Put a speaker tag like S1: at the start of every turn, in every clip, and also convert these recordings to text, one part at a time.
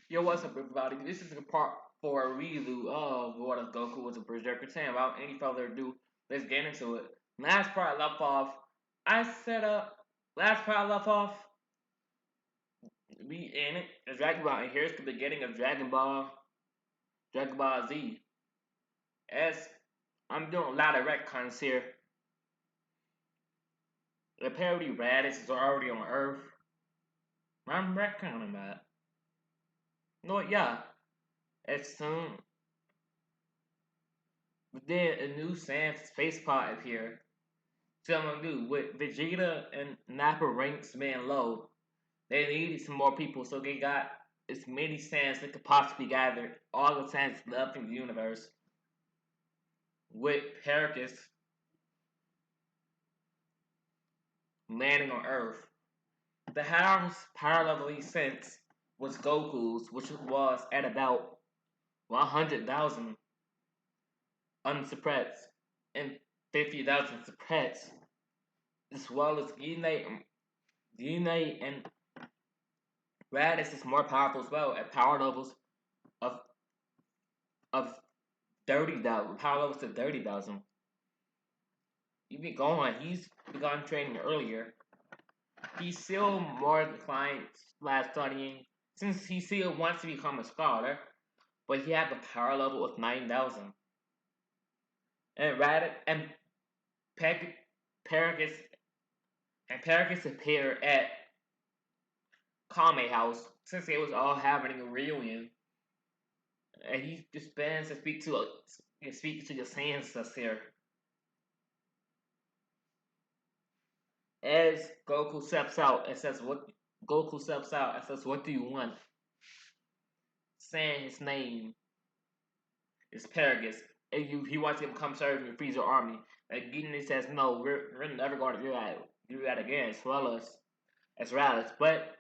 S1: Yo, what's up, everybody? This is the part for a redo of what if Goku was a Berserker Saiyan. Without any further ado, let's get into it. Last part I left off, I set up. Last part I left off, we in it. The Dragon Ball, and here's the beginning of Dragon Ball Z. As I'm doing a lot of retcons here. Apparently, Raditz is already on Earth. I'm retconning that. No, yeah. As soon then a new Saiyan space pod appeared. Something new with Vegeta and Nappa ranks being low. They needed some more people, so they got as many Saiyans they could possibly gather. All the Saiyans left in the universe. With Pericus landing on Earth. The highest power level he sent was Goku's, which was at about 100,000 unsuppressed and 50,000 suppressed, as well as Gine and Raditz is more powerful as well at power levels of of 30,000 power levels to 30,000. Even Gohan, he's begun training earlier. He's still more inclined slash studying since he still wants to become a scholar, but he had the power level of 9,000. And Raditz and Peg, Paragus and Paragus appear at Kame House since they was all having a reunion, and he just plans to speak to the ancestors here. As Goku steps out and says, "What?" Goku steps out and says, "What do you want?" Saying his name is Paragus, and he wants to become servant in the Frieza army. And Gideon says, "No, we're never going to do that again, as well as Raditz." But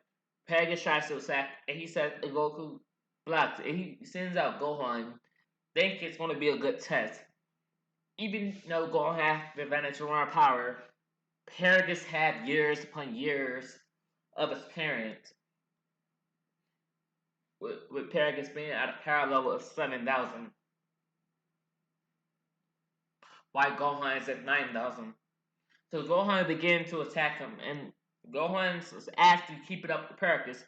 S1: Paragus tries to attack, and he says, "Goku blocks." And he sends out Gohan, think it's going to be a good test. Even though Gohan has the advantage around power, Paragus had years upon years of experience, with Paragus being at a power level of 7,000, while Gohan is at 9,000. So Gohan began to attack him, and Gohan was asked to keep it up with Paragus,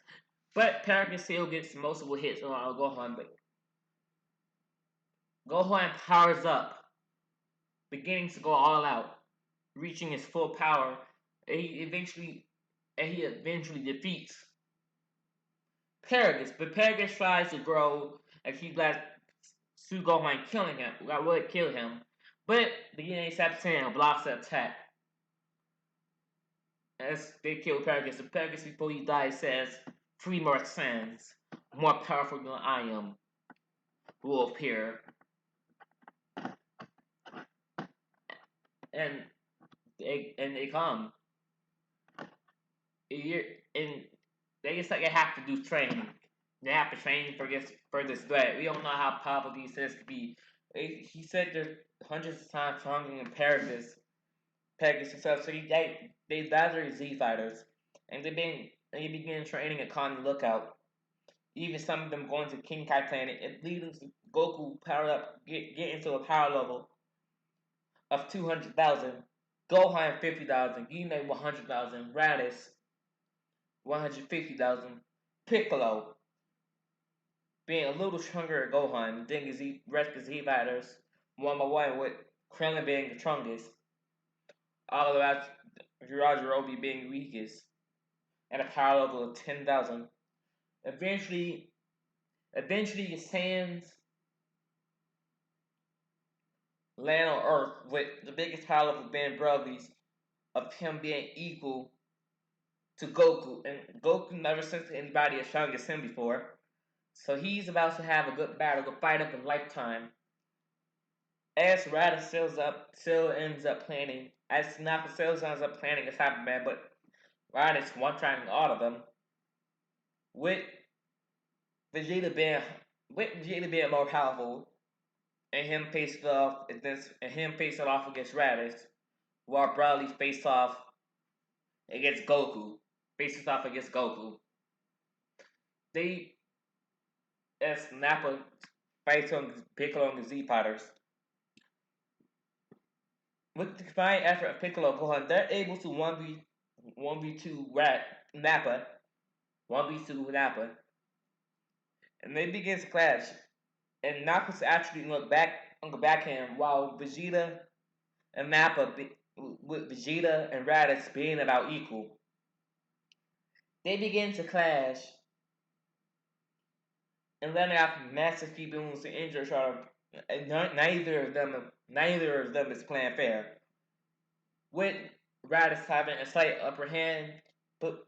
S1: but Paragus still gets multiple hits on Gohan. But Gohan powers up, beginning to go all out, reaching his full power, and he eventually defeats Paragus. But Paragus tries to grow, and he lets Gohan killing him. That would kill him, but the DNA Satan blocks the attack. As they kill Paragus, and Paragus before he dies says, "Three more sons, more powerful than I am, will appear." And they come. And they just like they have to do training. They have to train for this threat. We don't know how powerful these sons could be. He said they're hundreds of times stronger than Paragus himself. So they are Z fighters, and they begin training at Khan Lookout. Even some of them going to King Kai Planet, it leading to Goku power up, get into a power level of 200,000, Gohan 50,000, Gine 100,000, Raditz 150,000, Piccolo being a little stronger at Gohan, then his rest of Z fighters one by one, with Krillin being the strongest, all the way out Jirobe being the weakest, at a power level of 10,000. Eventually, the Saiyans land on Earth with the biggest power level being brothers of him being equal to Goku. And Goku never sent anybody as strong as him before. So he's about to have a good battle, a fight of a lifetime. As Raditz still ends up planning, as Nappa still ends up planning a type of man, but Raditz one-trying all of them. With Vegeta being more powerful, and him facing off against Raditz, while Broly faced off against Goku. Faces off against Goku. They as Nappa fights on Piccolo and the Z Fighters. With the combined effort of Piccolo and Gohan, they're able to 1v2 Nappa, 1v2 Nappa, and they begin to clash. And Nappa's actually look back on the backhand while Vegeta and Nappa, with Vegeta and Raditz being about equal. They begin to clash and letting out massive key wounds to injure each other. Neither of them is playing fair. With Raditz having a slight upper hand, but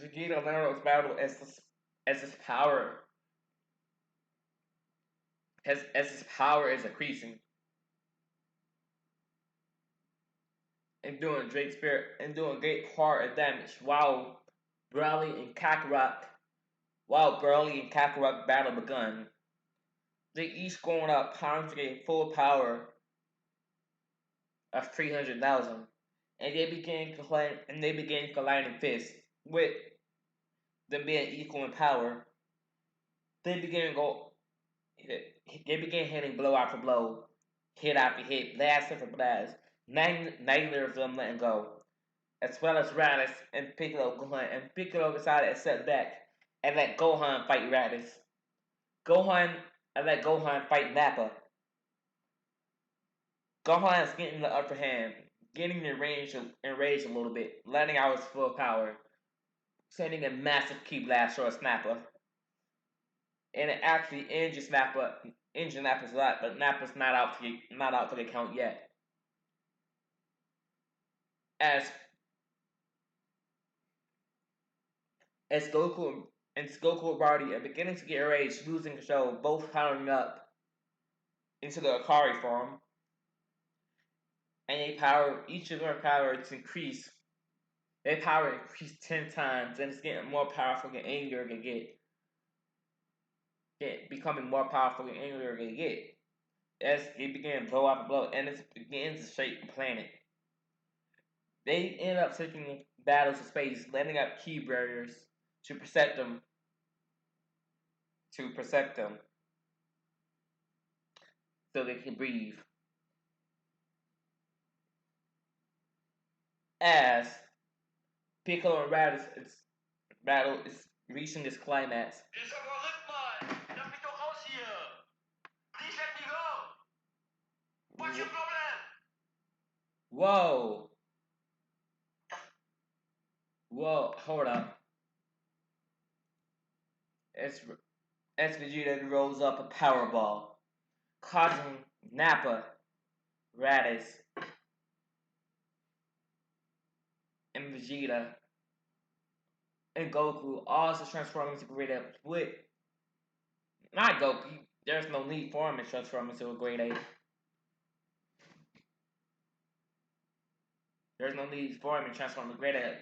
S1: Vegeta learns battle as his power as his power is increasing and doing great part of damage while Broly and Kakarot battle begun. They each going up pounding a full power of 300,000. And they began colliding fists with them being equal in power. They began hitting blow after blow, hit after hit, blast after blast. Neither of them letting go, as well as Raditz and Piccolo Gohan. And Piccolo decided to set back and let Gohan fight Raditz. Let Gohan fight Nappa. Gohan is getting the upper hand, getting enraged a little bit, letting out his full power, sending a massive key blast towards Nappa. And it actually injures Nappa's a lot, but Nappa's not out for the count yet. As Goku and Barty are beginning to get enraged, losing control, both powering up into the Akari form, and each of their powers increase. Their power increased 10 times, and it's getting more powerful the angrier they get. Becoming more powerful the angrier they get. As they begin blow after blow, and it begins to shake the planet. They end up taking battles of space, letting up key barriers to protect them. So they can breathe. As Piccolo and Raditz battle is reaching its climax. What's your problem? Whoa, hold up. As Vegeta rolls up a power ball, causing Nappa, Raditz, and Vegeta and Goku also transform into Grade 8 with not Goku. There's no need for him to transform into a Grade 8. There's no need for him to transform to Grade 8.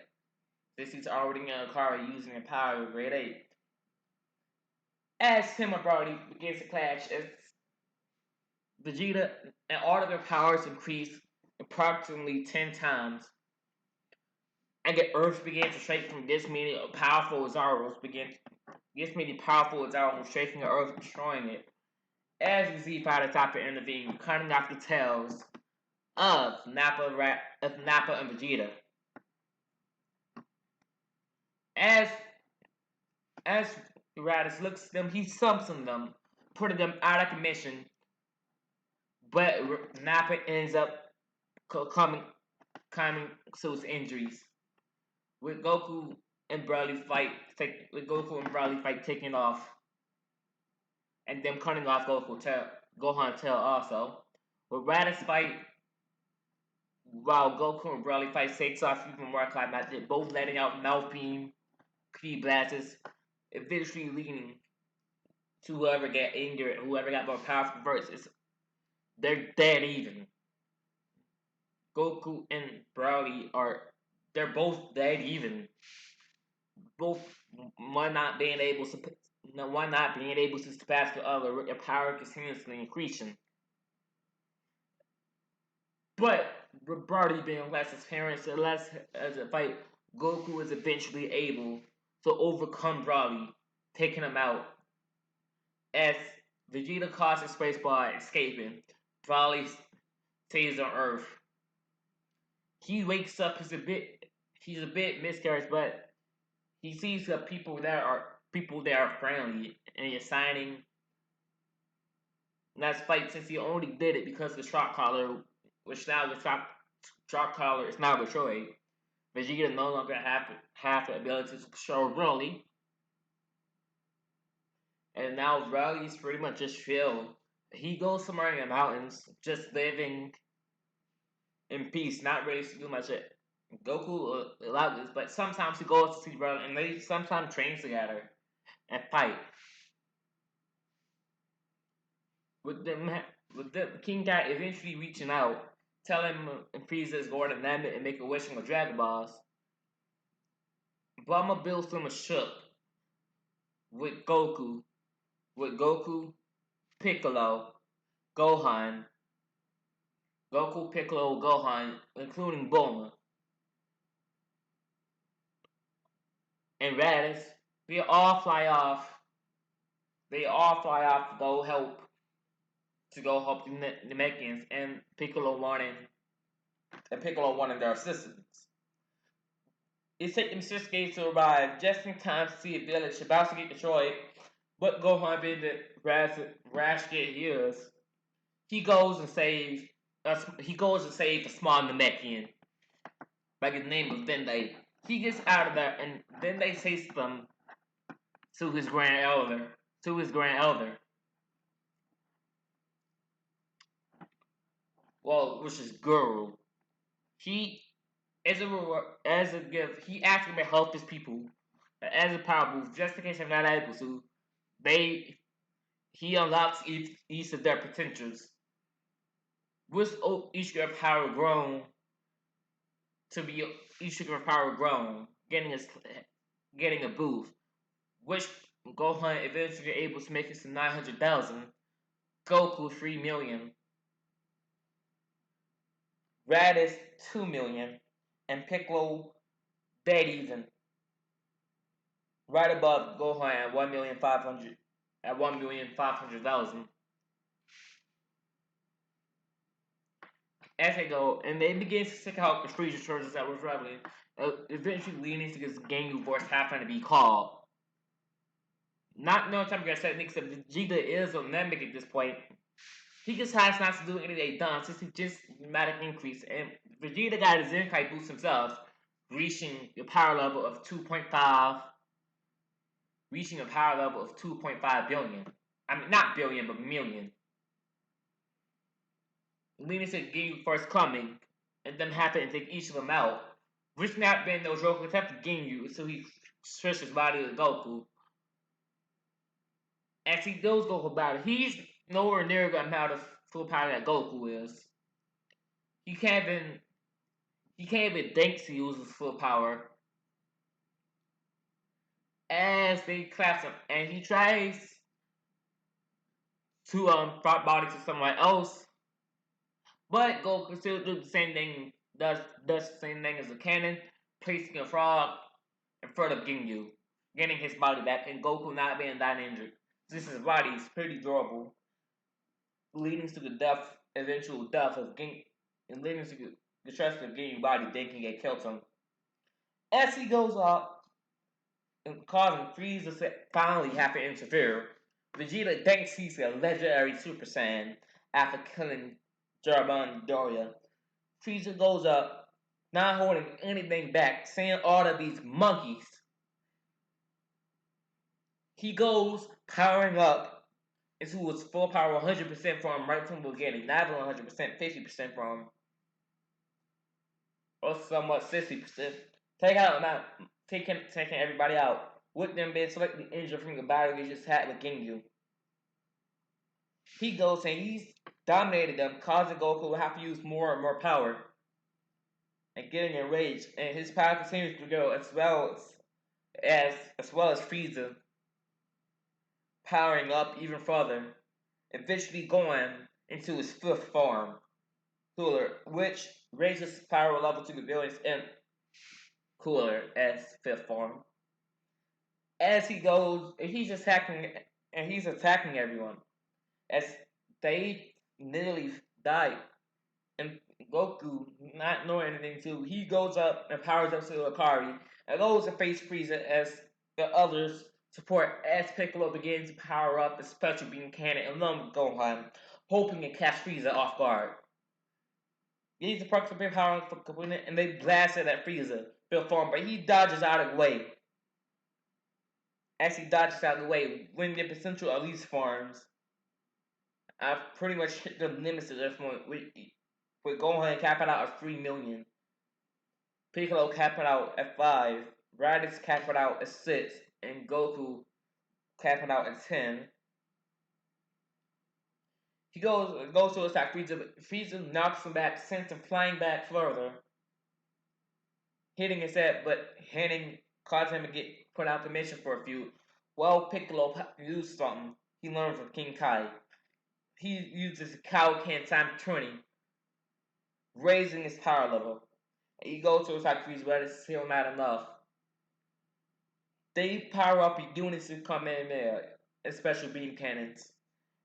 S1: This is already in a car using the power of Grade 8. As him and Brody begins to clash, as Vegeta and all of their powers increase approximately 10 times, and the Earth begins to shake from this many powerful Zaros shaking the Earth, destroying it. As the Z Fighter top to intervene, cutting off the tails of Nappa and Vegeta. As Raditz looks at them, he sumps on them, putting them out of commission. But Nappa ends up coming to his injuries. With Goku and Broly fight taking off, and them cutting off Gohan's tail also. With Raditz fight, while Goku and Broly fight takes off even more climactic, both letting out mouth beam, key blasts, eventually leading to whoever got injured, whoever got more powerful first. They're dead even. Goku and Broly they're both dead even. Both one not being able to surpass the other with their power continuously increasing. But with Broly being less experienced and less as a fight, Goku is eventually able to overcome Broly, taking him out. As Vegeta causes space by escaping, Broly stays on Earth. He wakes up. He's a bit miscarriage, but he sees the people that are friendly and assigning that fight since he only did it because the shock collar, which now the shock collar is now destroyed. Vegeta no longer have the ability to control Broly, and now Broly's pretty much just chill. He goes somewhere in the mountains, just living in peace, not really to do much. Goku allowed this, but sometimes he goes to see Broly, and they sometimes train together and fight. With them, with the King Guy eventually reaching out, telling him Frieza is going to Namek and make a wish on the Dragon Balls. Bulma builds him a ship with Goku, Piccolo, Gohan, Goku, Piccolo, Gohan, including Bulma and Raditz. They all fly off. They all fly off to go help the Namekians, and Piccolo wanting their assistance. It took them 6 days to arrive, just in time to see a village about to get destroyed. But Gohan, being the rash kid he is, he goes and saves. He goes to save the small Namekian by the name of Dende. He gets out of there, and Dende says them to his grand elder. To his grand elder, well, which is Guru. He, as a gift, he asked him to help his people as a power move, just in case they're not able to. They He unlocks each of their potentials. With each of their power grown to be each of their power grown, getting a boost, which Gohan eventually able to make it to 900,000, Goku 3 million, Raditz 2 million, and Piccolo dead even, right above Gohan at 1,500,000. As they go, and they begin to stick out the Frieza charges that were traveling, eventually leading to this Ginyu Force happening to be called. Not no time gonna set Nick said Vegeta is a Namek at this point. He just has not to do anything done since he just dramatic increase, and Vegeta got his Zenkai boost himself, reaching the power level of 2.5, reaching a power level of 2.5 billion. I mean, not billion, but million. Leading to Ginyu Force coming, and then happen to take each of them out. Which not being no joke attempt to Ginyu, so he switched his body to Goku. As he goes Goku battle, he's nowhere near the amount of full power that Goku is. He can't even think to use his full power. As they clash him, and he tries to drop body to someone else, but Goku still does the same thing. Does the same thing as a cannon, placing a frog in front of Ginyu, getting his body back, and Goku not being that injured. Since his body is pretty durable, leading to the eventual death of Ginyu, and leading to the trust of Ginyu body thinking it killed him. As he goes up and causing Frieza to finally have to interfere, Vegeta thinks he's a legendary Super Saiyan after killing Jarban Doria. Frieza goes up, not holding anything back, saying all of these monkeys. He goes powering up into his full power 100% from right from the beginning, not even 100%, 50% from, or somewhat 60%. Taking everybody out, with them being slightly injured from the battle they just had with Ginyu. He goes and he's dominated them, causing Goku to have to use more and more power, and getting enraged, and his power continues to grow as well as Frieza powering up even further, eventually going into his fifth form, Cooler, which raises his power level to the villain's imp Cooler as fifth form. As he goes, he's attacking and he's attacking everyone. As they nearly die, and Goku, not knowing anything too, he goes up and powers up to Akari and goes to face Frieza as the others support as Piccolo begins to power up his special beam cannon and lump Gohan, hoping to catch Frieza off guard. He uses the perks of big power for component and they blast it at Frieza, Bill form, but he dodges out of the way. As he dodges out of the way, when the potential Elise forms, I've pretty much hit the limits at this point. With Gohan capping out at 3 million, Piccolo capping out at 5, Raditz capping out at 6, and Goku capping out at 10. He goes to attack Frieza, but Frieza knocks him back, sends him flying back further, hitting his head, but causing him to get put out the mission for a few. Well, Piccolo used something he learned from King Kai. He uses Kaioken time 20, raising his power level. He goes to attack Frieza, but it's still not enough. They power up units to come in there, special beam cannons.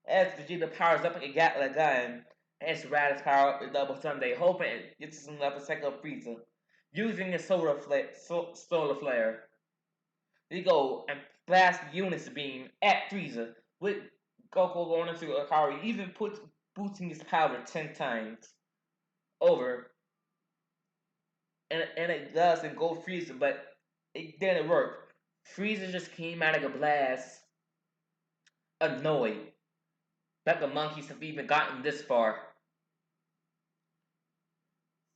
S1: As Vegeta powers up a Gatling gun, as Raditz power up the Double Sunday, hoping it gets enough to take up Frieza. Using his solar flare, they go and blast units beam at Frieza, with Goku going into Akari, even boosting his power 10 times over. And it does and go Frieza, but it didn't work. Frieza just came out of a blast, annoyed that the monkeys have even gotten this far.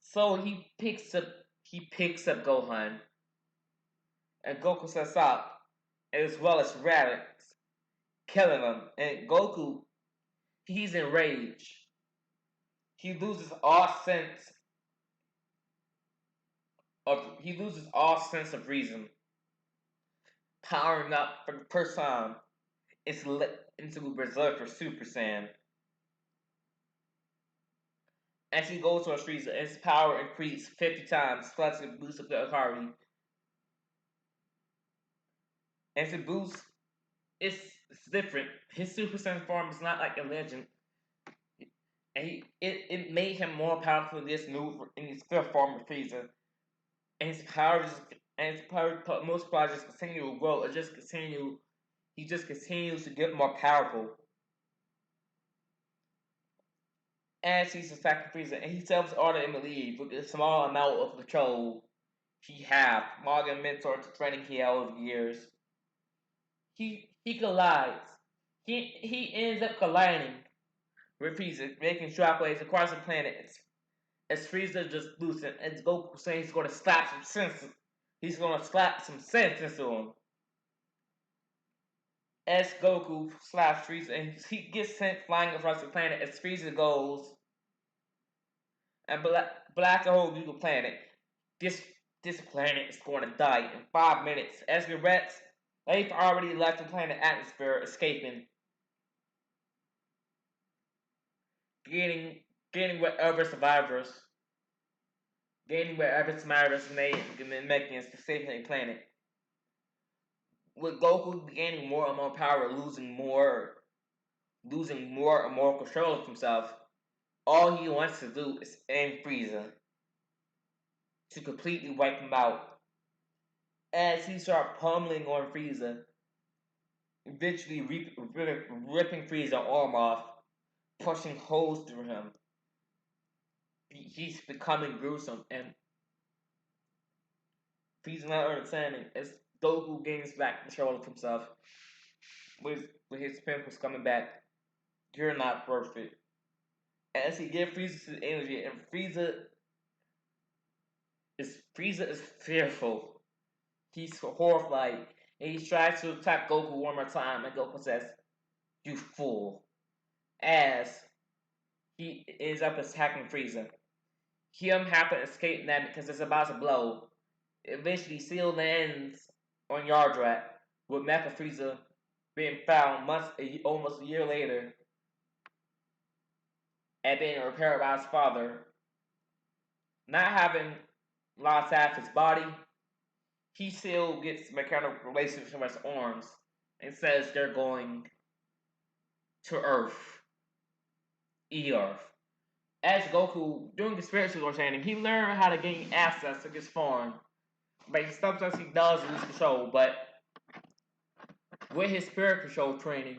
S1: So he picks up Gohan, and Goku says stop, as well as Raditz, killing him. And Goku, he's enraged. He loses all sense of reason. Powering up for the first time, it's lit into Berserk for Super Saiyan. As he goes to a Frieza, his power increased 50 times, plus it boosts up the Akari. And to boost, it's different. His Super Saiyan form is not like a legend. And it made him more powerful in this in his fifth form of Frieza. And his power most powers just continue to grow. He just continues to get more powerful. As he's attacking Frieza, and he tells order him to leave with a small amount of control he have. Morgan mentor to training he held over years. He collides. He ends up colliding with Frieza, making shockwaves across the planet. As Frieza just loosened, as Goku saying he's gonna slap some sense. He's gonna slap some sense into him. As Goku slaps Frieza, and he gets sent flying across the planet as Frieza goes and blasts the whole new planet. This planet is going to die in 5 minutes. As the rats, they've already left the planet atmosphere, escaping, gaining whatever survivors and making it to save the planet. With Goku gaining more and more power, losing more and more control of himself, all he wants to do is end Frieza to completely wipe him out. As he starts pummeling on Frieza, eventually ripping Frieza's arm off, pushing holes through him. He's becoming gruesome, and Frieza not understanding as Goku gains back control of himself with his pimples coming back. You're not worth it. As he gives Frieza his energy, and Frieza is fearful. He's horrified, and he tries to attack Goku one more time, and Goku says, "You fool!" As he ends up attacking Frieza. Him happen to escape that because it's about to blow. Eventually, Seal lands on Yardrat, with Mecha Frieza being found almost a year later, and being repaired by his father. Not having lost half his body, he still gets mechanical relations from his arms and says they're going to Earth, E-Earth. As Goku, during the spiritual training, he learned how to gain access to this form. But sometimes he does lose control, but with his spirit control training,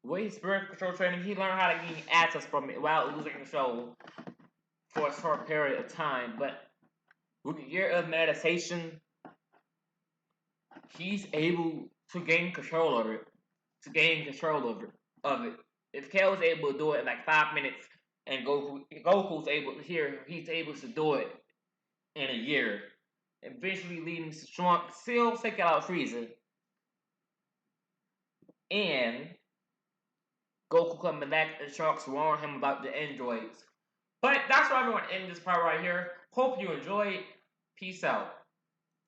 S1: he learned how to gain access from it without losing control for a short period of time. But with a year of meditation, he's able to gain control of it. If Kale was able to do it in like 5 minutes, and Goku's able he's able to do it in a year, eventually leading to Trunks still taking out Frieza, and Goku coming back and Trunks warning him about the androids. But that's why I'm going to end this part right here. Hope you enjoyed. Peace out.